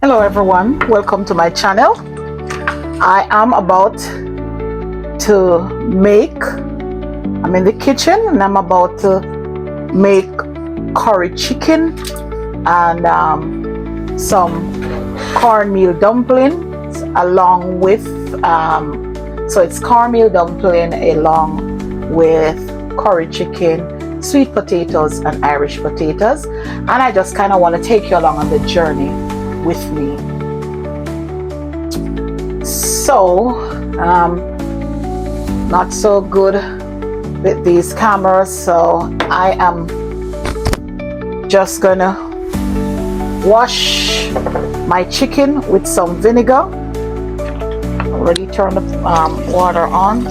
Hello everyone, welcome to my channel. I am about to I'm in the kitchen and I'm about to make curry chicken and some cornmeal dumplings along with, so it's cornmeal dumpling along with curry chicken, sweet potatoes and Irish potatoes, and I just kind of want to take you along on the journey with me. So not so good with these cameras, so I am just gonna wash my chicken with some vinegar. Already turned the water on,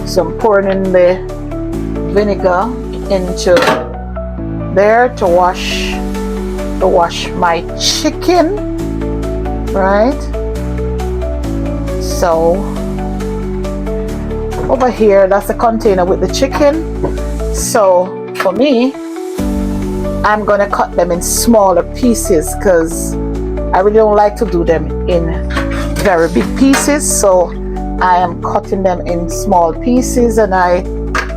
so I'm pouring in the vinegar into there to wash my chicken, right? So over here, that's the container with the chicken. So for me, I'm gonna cut them in smaller pieces because I really don't like to do them in very big pieces. So I am cutting them in small pieces, and I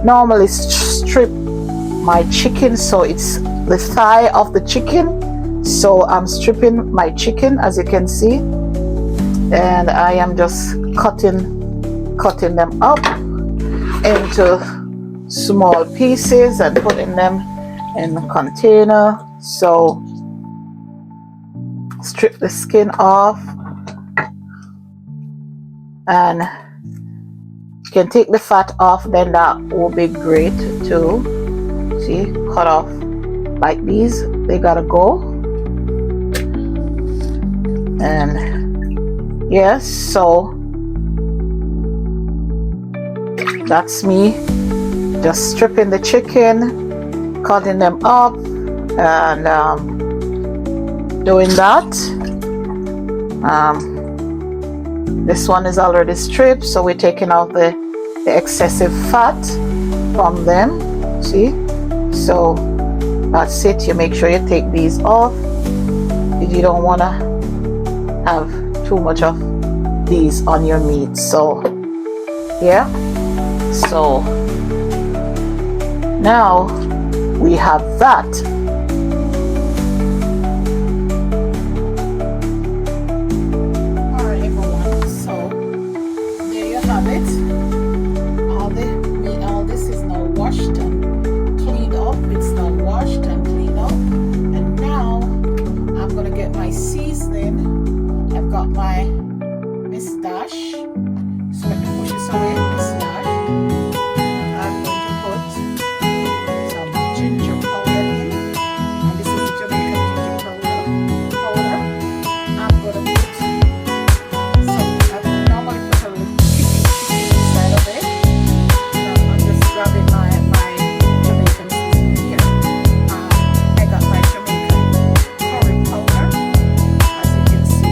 normally strip my chicken, so it's the thigh of the chicken. So I'm stripping my chicken, as you can see, and I am just cutting them up into small pieces and putting them in the container. So strip the skin off, and you can take the fat off, then that will be great too. See, cut off like these, they gotta go. And yes, so that's me just stripping the chicken, cutting them up, and doing that. This one is already stripped, so we're taking out the excessive fat from them. See, so that's it. You make sure you take these off if you don't want to have too much of these on your meat. So yeah, so now we have that. Alright everyone, so there you have it. All this is now washed and cleaned up. It's now washed and cleaned up, and now I'm gonna get my seasoning. I've got my mustache, so let me push this away. Mustache. I'm going to put some ginger powder in, and this is the Jamaican ginger powder. I'm going to put I normally put a little chicken inside of it. So I'm just grabbing my Jamaican seasoning here. I got my Jamaican curry powder, as you can see.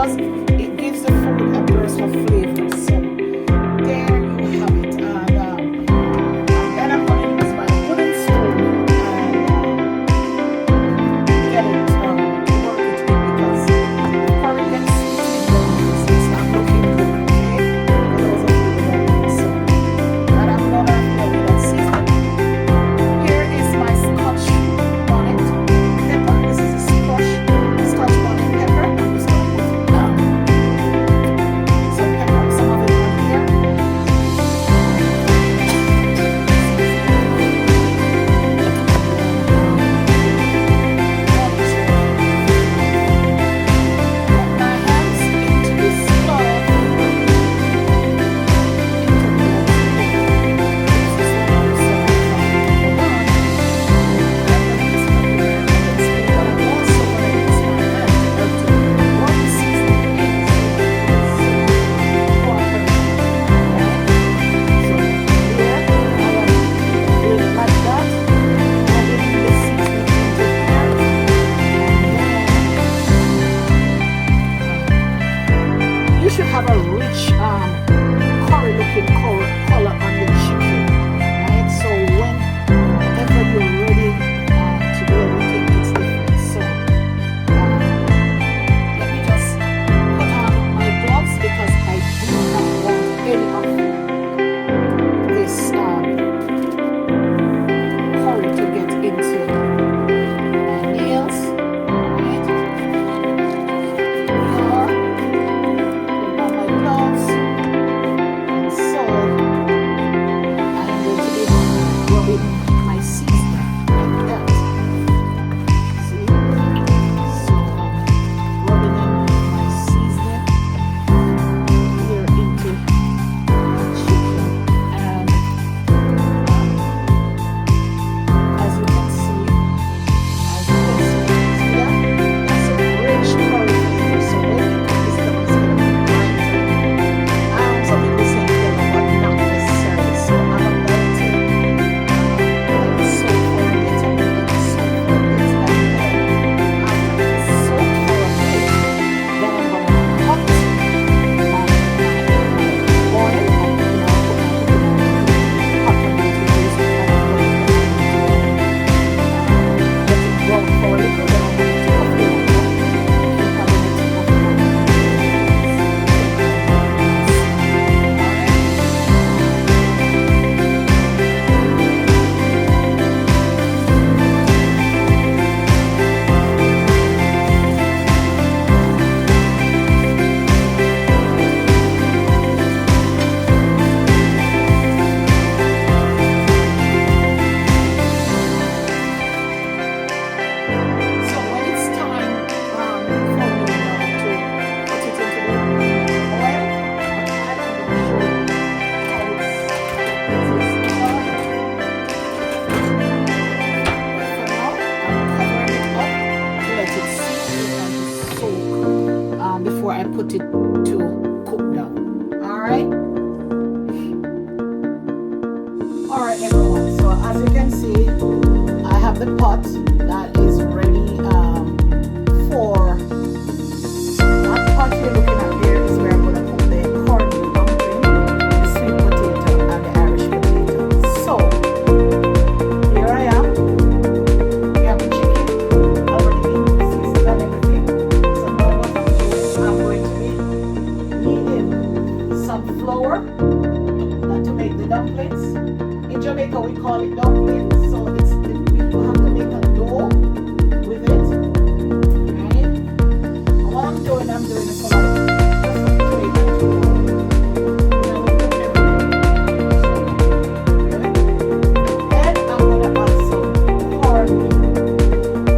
because it gives the food a burst of flavor. So there you have it. And then I'm going to use my wooden spoon and get it, work it in because curry gets seasoned when it's not looking good, okay? For those of you who don't know. So, and I'm going to go with that seasoning. Here is my Scotch bonnet pepper. This is a Scotch bonnet pepper. I'm just going to put some pepper, some of it on here. Put my hands into this stove, you should have a rich curry looking color on your chicken, right? So whenever you're ready to do everything, it's different. So let me just put on my gloves because I do not want any of this curry to get into my nails, right? Here, put on my gloves, and so I'm going to be rubbing my seasoning like that. See? So rubbing in my seasoning here into the chicken, and as you can see, see that? That's a rich curry flavor. So when you cook this stuff, it's gonna be brighter. Some people say yellow, but not necessarily. So I'm about to let it soak for a bit and let it soak for a bit, and then after it's soaked for a bit, then I'm gonna cut my oil and put my hot tomato paste and I'm going to let it brown for a little. Then I'm going to take off the oil, keep having it over my So when it's time for me now to put it into the oil, I'm going to show you how it is done. For now, I'm covering it up to let it season and to soak before I put it to cook down. Alright? Alright everyone, so as you can see, I have the pot that is ready for that pot you're looking at there is where I'm going to put the cornmeal dumpling, the sweet potato, and the Irish potato. So here I am. We have the chicken already been seasoned and everything. So now what I'm doing, I'm going to be kneading some flour to make the dumplings. In Jamaica we call it dumplings. So you have to make a dough with it, right? And what I'm doing it for like just a plate or two. We put everything. Okay? Then I'm gonna add some cornmeal,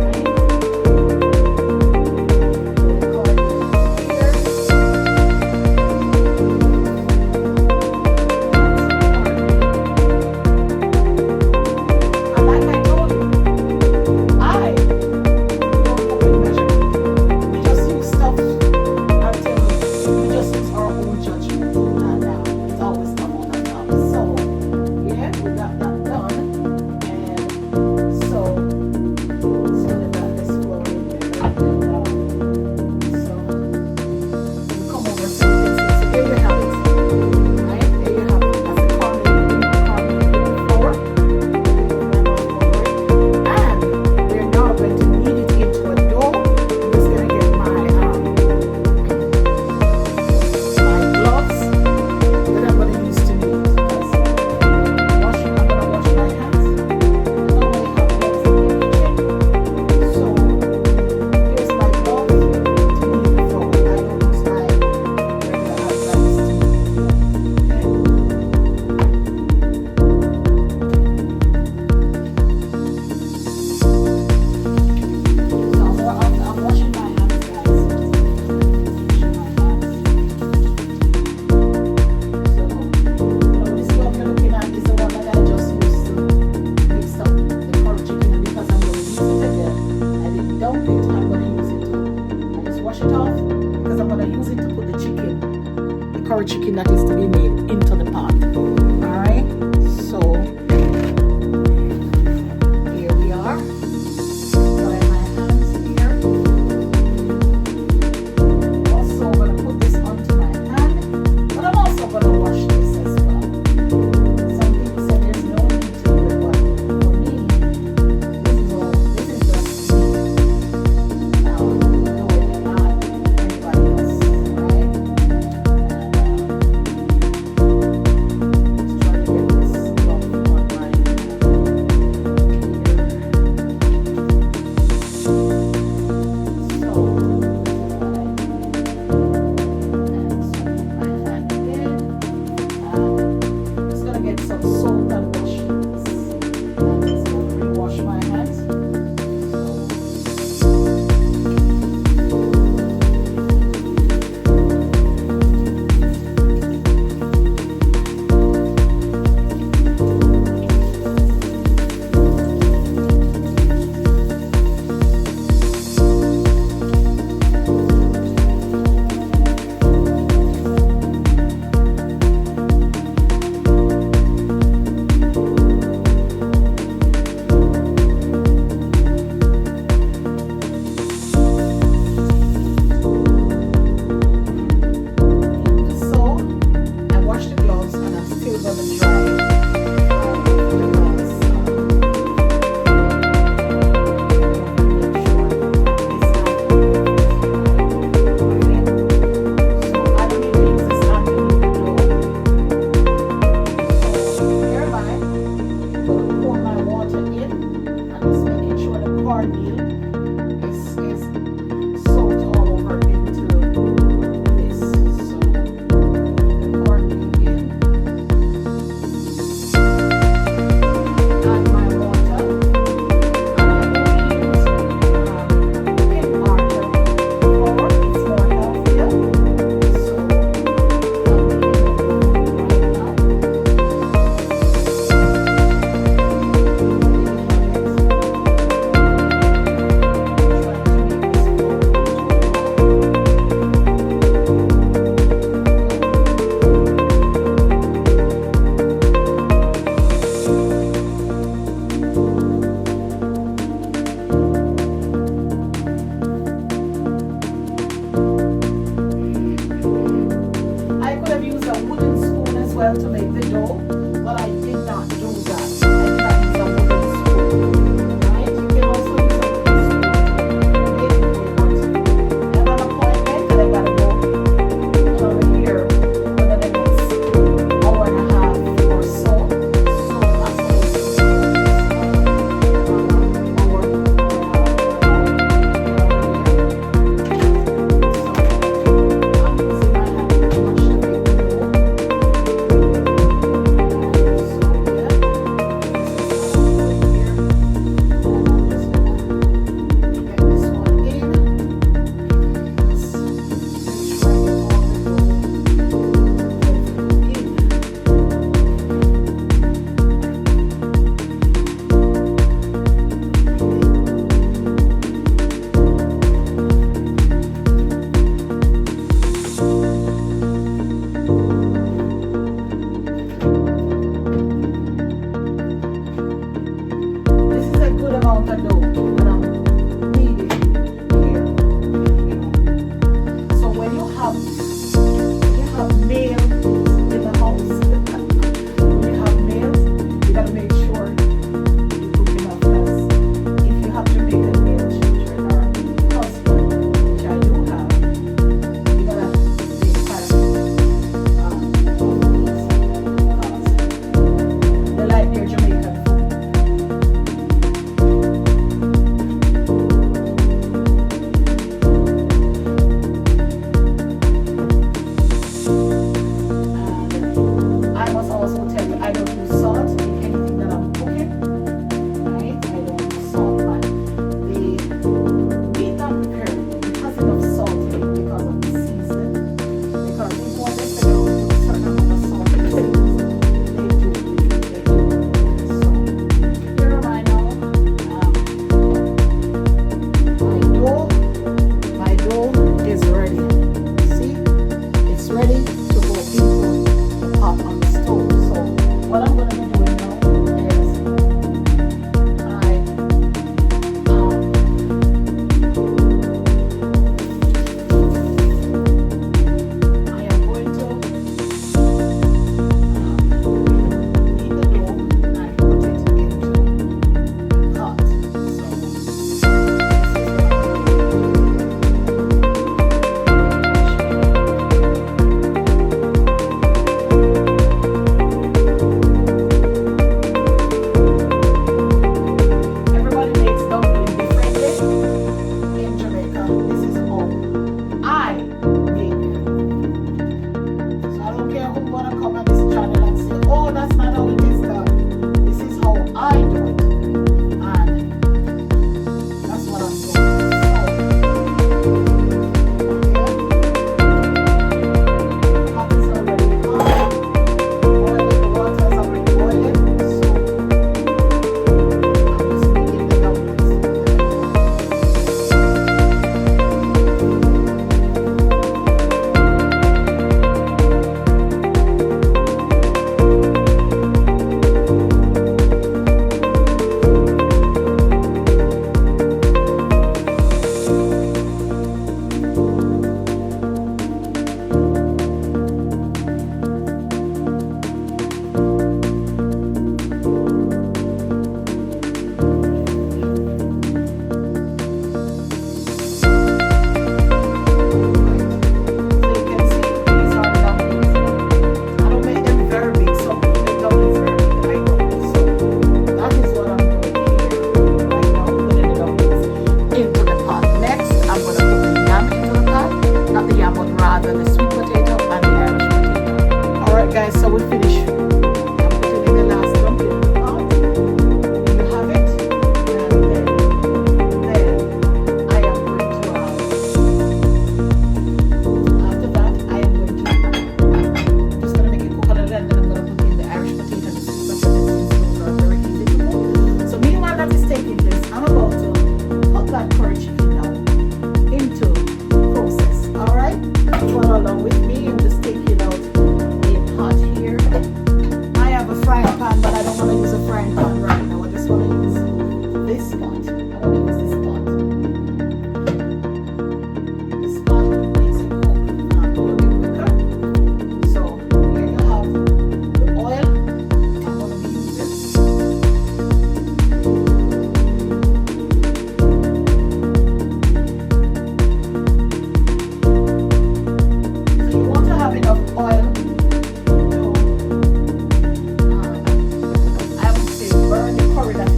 right? Put the cornmeal here. And like I told you, I don't cook with measurement. We just use stuff as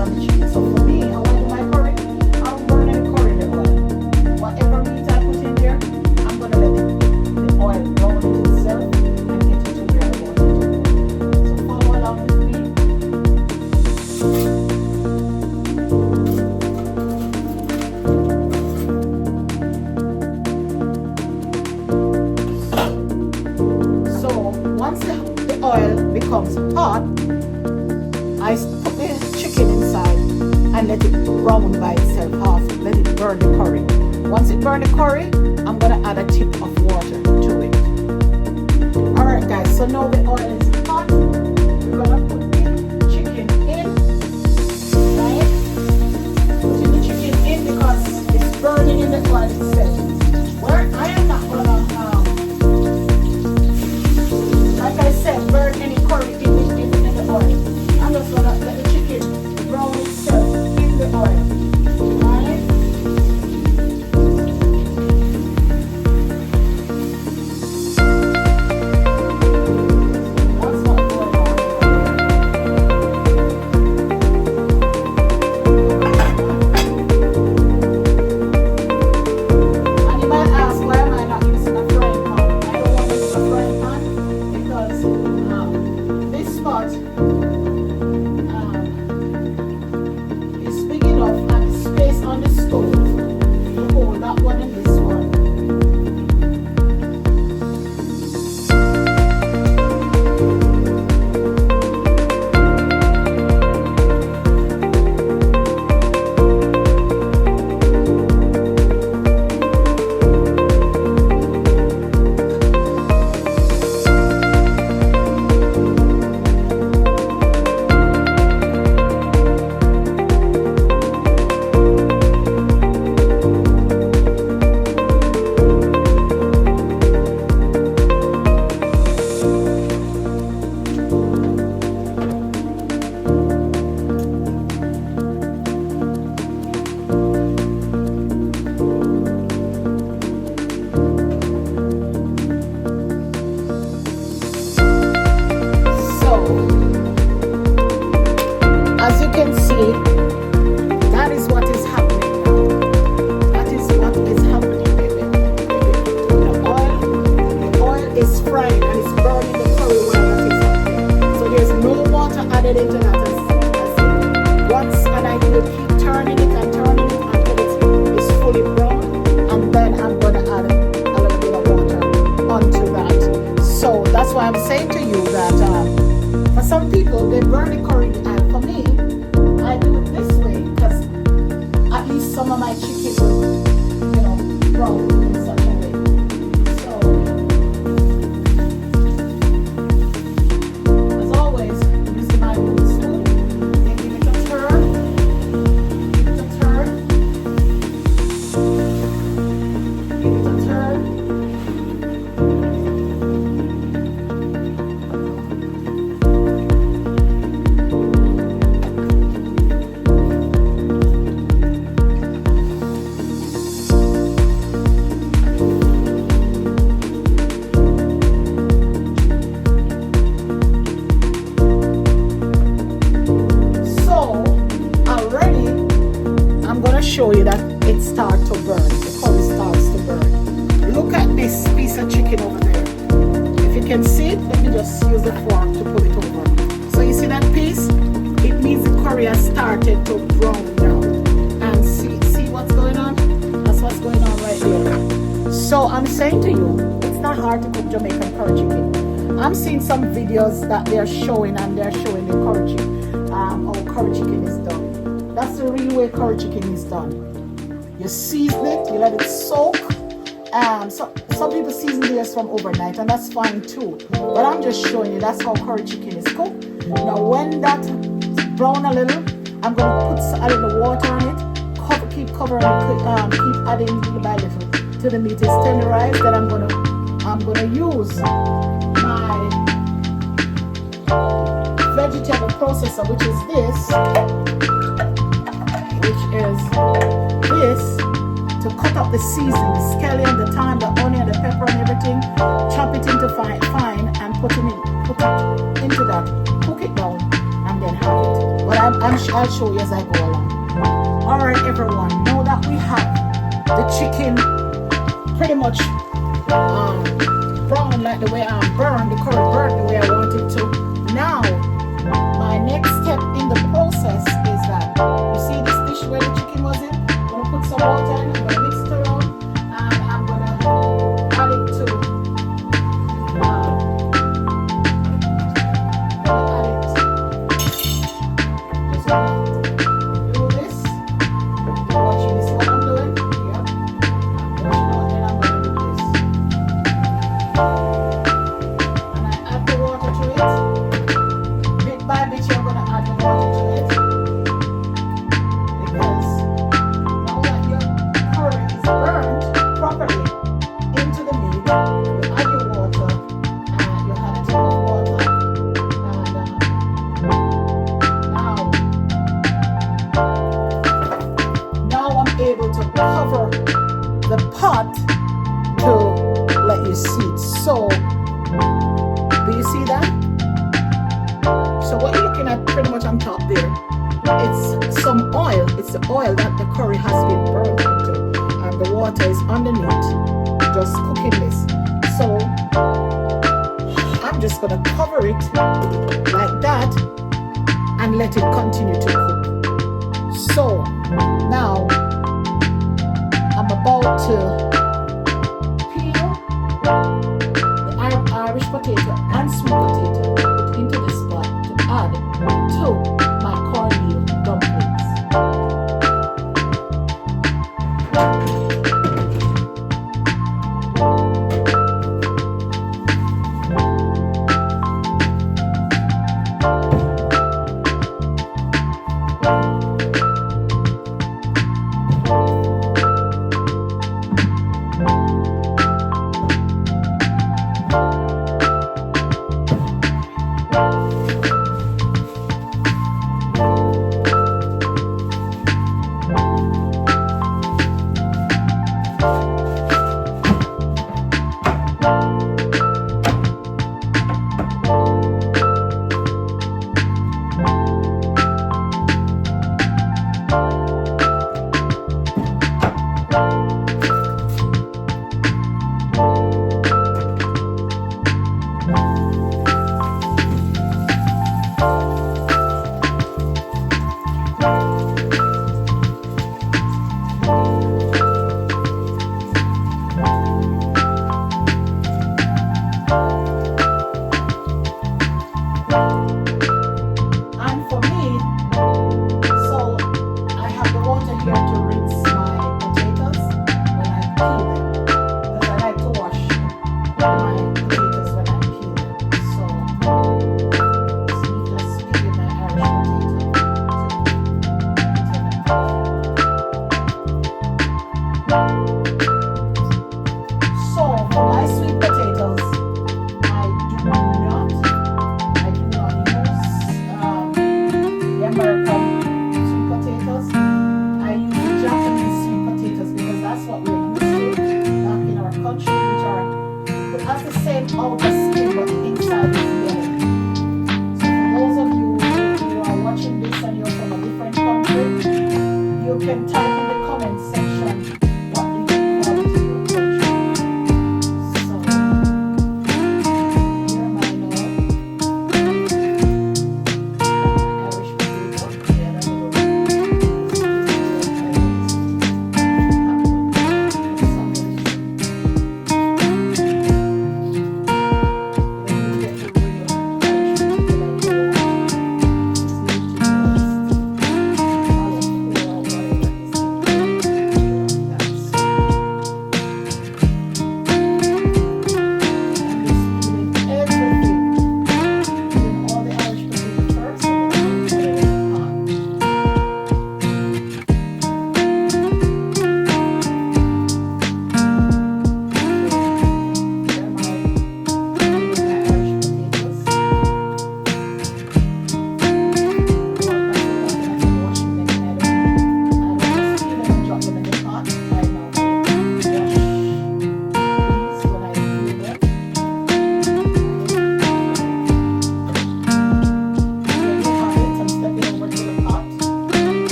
on the chicken. So for me, I want to do my curry. I don't burn any curry in the oil. Whatever meat I put in there, I'm gonna let the oil brown it itself and get it to where I want it to go. So follow along with me. Once the oil becomes hot, I put the chicken inside and let it brown by itself half. Let it burn the curry. Once it burns the curry, I'm gonna add a tip of water to it. Alright guys, so now the oil is hot. We're gonna put the chicken in. Right? Putting the chicken in because it's burning in the oil itself. Where I am not gonna like I said, burn any curry in the oil. I'm just gonna let the chicken brown itself in the oil. Right? That's not going on. And you might ask, why am I not using a frying pan? I don't want to use a frying pan because this spot is big enough and the space on the stove to hold that one and this one. As you can see, that is what is happening now. That is what is happening the oil. The oil is frying and it's burning the curry while that is happening. So there's no water added into that as once, and I will keep turning it until it is fully brown, and then I'm going to add a little bit of water onto that. So that's why I'm saying to you that for some people, they burn the curry, and for me, I do it this way because at least some of my chicken will, brown in such a way. So, as always, using my wooden spoon, give it a turn, give it a turn, give it a turn. Show you that it starts to burn. The curry starts to burn. Look at this piece of chicken over there. If you can see it, let me just use the fork to pull it over. So you see that piece? It means the curry has started to brown now. And see what's going on? That's what's going on right there. So I'm saying to you, it's not hard to cook Jamaican curry chicken. I'm seeing some videos that they're showing, and they're showing the curry chicken, how curry chicken is done. That's the real way curry chicken is done. You season it, you let it soak. So some people season theirs from overnight, and that's fine too. But I'm just showing you that's how curry chicken is cooked. Now when that brown a little, I'm gonna put a little water on it, keep covering it, keep adding little by little till the meat is tenderized. Then I'm gonna use my vegetable processor, which is this, to cut up the seasoning, the scallion, the thyme, the onion, the pepper, and everything. Chop it into fine, and put it into that. Cook it down, and then have it. But I'm I'll show you as I go along. All right, everyone. Now that we have the chicken pretty much brown, like the way I'm burned, the curry burned the way I want it to. Now, my next step in the process is that you see this dish where the chicken was in. I'm gonna put some water in. I'm gonna mix it around, and I'm gonna add it to. Able to cover the pot to let you see it. So, do you see that? So what you're looking at pretty much on top there, it's some oil. It's the oil that the curry has been burned into, and the water is underneath, just cooking this. So I'm just gonna cover it like that and let it continue to cook. So now I'm about to peel the Irish potato and sweet potato, put into this pot to add to my cornmeal dumplings.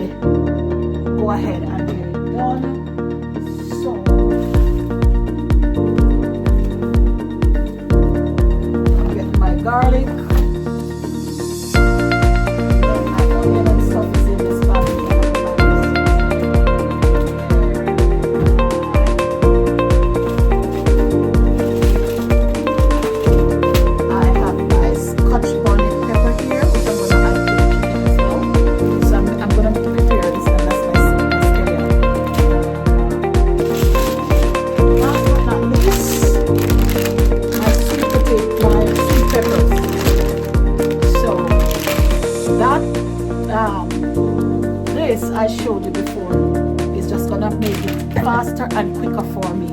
really go ahead and get it done. So I'll get my garlic. My onion and stuff is in this packet. This I showed you before is just gonna make it faster and quicker for me.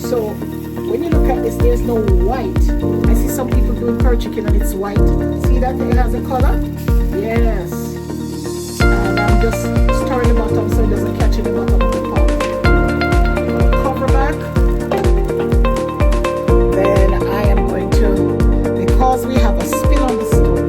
So when you look at this, there's no white. I see some people doing curry chicken and it's white. See that it has a color? Yes. And I'm just stirring the bottom so it doesn't catch in the bottom of the pot. Cover back. Then I am going to, because we have a spill on the stove,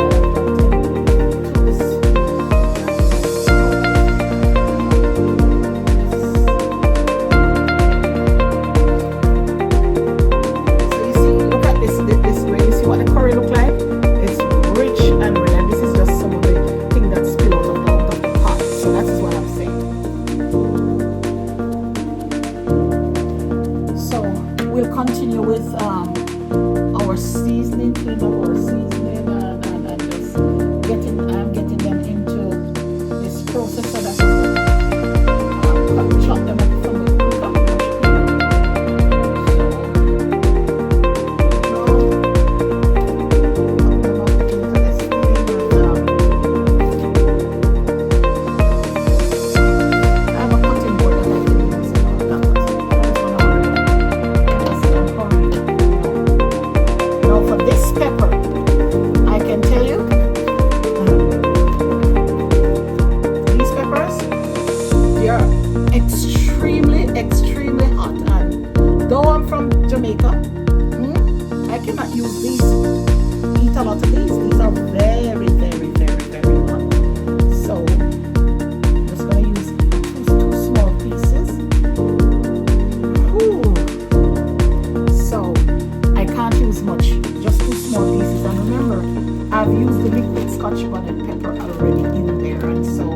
Irish bonnet pepper already in there, and so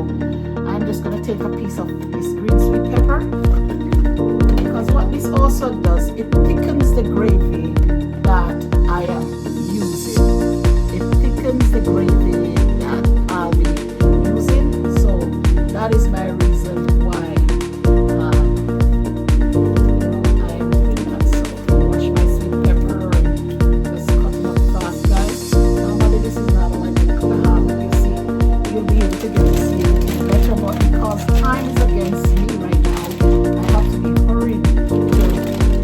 I'm just going to take a piece of this green sweet pepper, because what this also does, it thickens the gravy that I am using. It thickens the gravy that I'll be using, so that is my reason why I'm doing that. So wash my sweet pepper and just cut it up fast, guys. Normally this is not like a ham, you see, you'll be able to get to see it better, but because time is against me right now, I have to be hurried to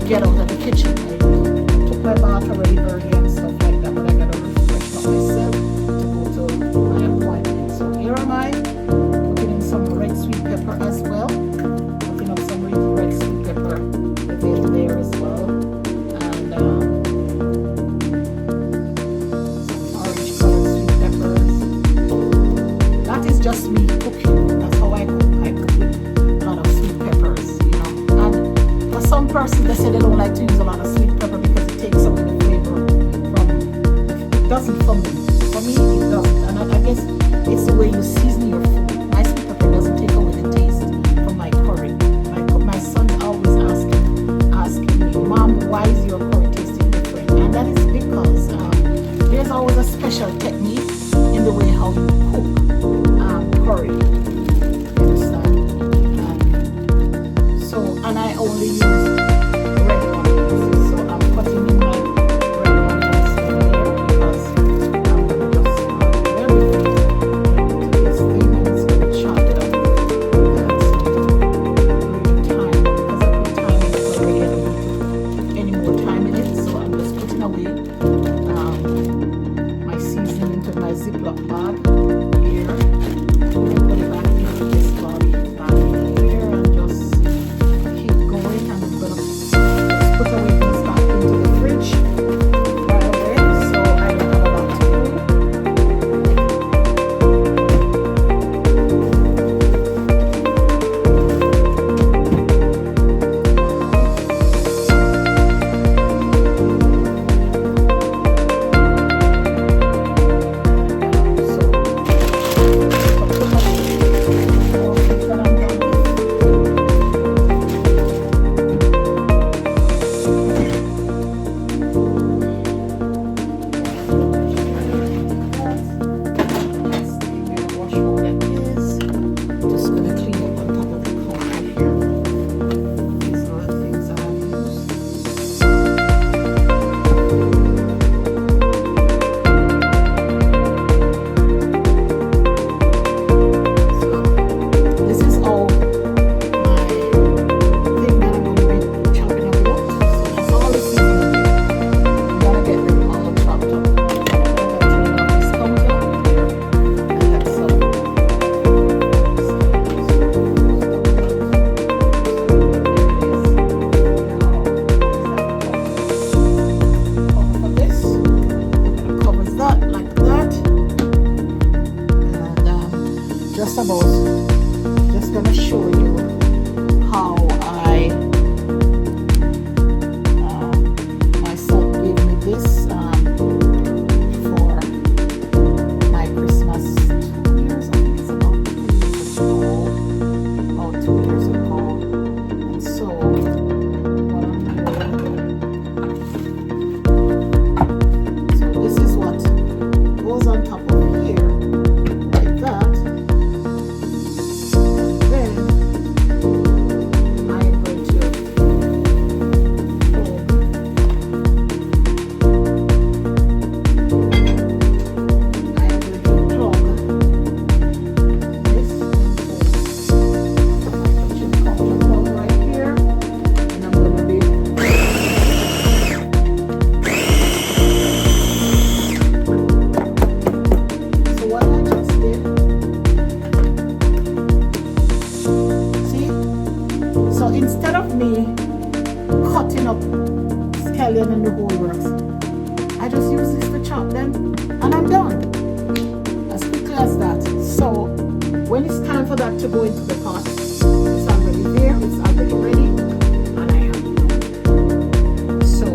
get out of the kitchen. I took my bath already early and stuff like that, but I gotta refresh up myself to go to my appointment. So here am I, putting in some red sweet pepper as well. Putting up some red sweet pepper in there as well. And some orange colored sweet peppers. That is just me cooking. That's how I cook. I cook with a lot of sweet peppers, you know. And for some persons, they say they don't like to use a lot of sweet pepper because it takes away the flavor from. It doesn't for me. For me, it doesn't. And I guess it's the way you season your food. My sweet pepper doesn't take away the taste from my curry. My son's always asking me, Mom, why is your curry tasting different? And that is because there's always a special technique in the way how you cook curry. You understand? And I only use red onions, so I'm putting in my red onions in there because I'm gonna just this thing and it's gonna chop it up. That's really time, because I put time in it already. I don't need to put any more time in it, so I'm just putting away my seasoning into my Ziploc bag here. Put it back in this bag here and just keep going. And I'm gonna just put away things back into the fridge right away, so I don't have a lot to do. Just gonna show you how my son gave me this for my Christmas 2 years. I think it's about 2 years ago. About 2 years ago. And so what I'm doing, so this is what goes on top of here, like that. Then I'm going to plug this plug right here, and I'm going to be so what I just did, see, so instead of me cutting up scallion and the whole works, I just use this to chop them and I'm done as quickly as that. So when it's time for that to go into the pot, it's already there, it's already ready, and I am done. So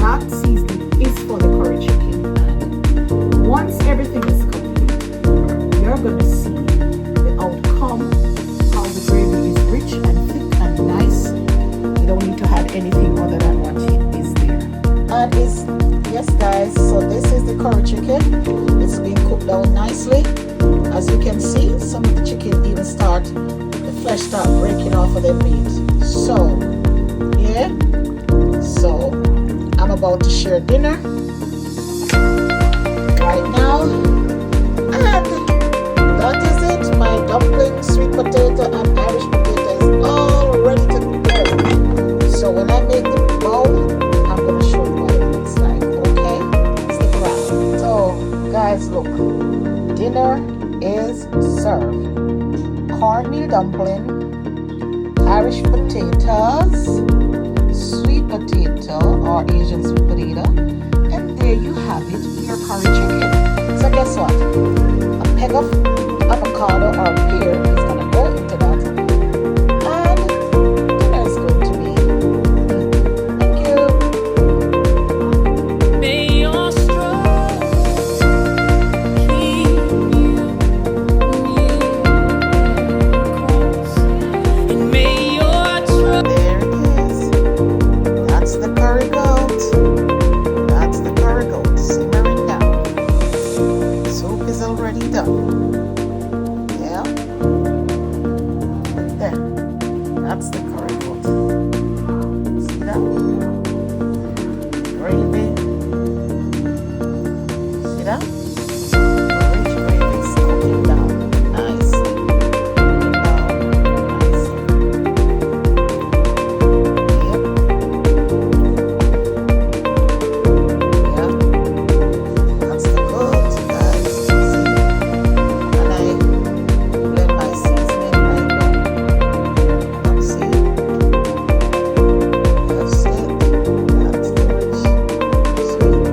that seasoning is for the curry chicken, and once everything is cooked, going to see the outcome, how the gravy is rich and thick and nice. You don't need to add anything other than what is there. And is yes guys, so this is the curry chicken. It's been cooked down nicely. As you can see, some of the chicken even the flesh start breaking off of the meat. So yeah, so I'm about to share dinner right now, and that is it. My dumpling, sweet potato and Irish potato is all ready to go. So when I make the bowl, I'm going to show you what it looks like. Okay, stick around. So guys, look, dinner is served. Cornmeal dumpling, Irish potatoes, sweet potato or Asian sweet potato, and there you have it, your curry chicken. So guess what? A peg of avocado or pear is gonna go into that, and dinner is going to be. Thank you. May your struggles keep you near the cross, and may your trouble. There it is. That's the curry goat. That's the curry goat simmering down. Soup is already done. Yeah. There. That's the curry goat. See that? Gravy. See that? Rich gravy is cooking down nicely. Cooking down nicely. Yep. Yeah. That's the goat, guys. See? And I blend my seasoning right now. That's it. That's it. That's the rich, sweet,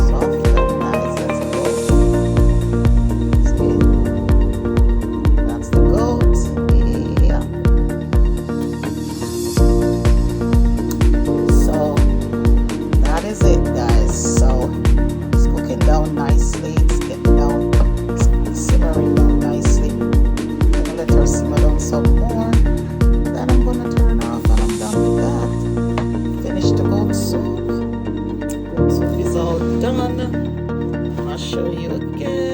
soft and nice as a goat. See? That's the goat. Yeah. So that is it, guys. So it's cooking down nicely. It's getting down, it's simmering down nicely. Gonna let her simmer down some more. Then I'm gonna turn off and I'm done with that. Finish the goat soup. Goat soup is all done. I'll show you again.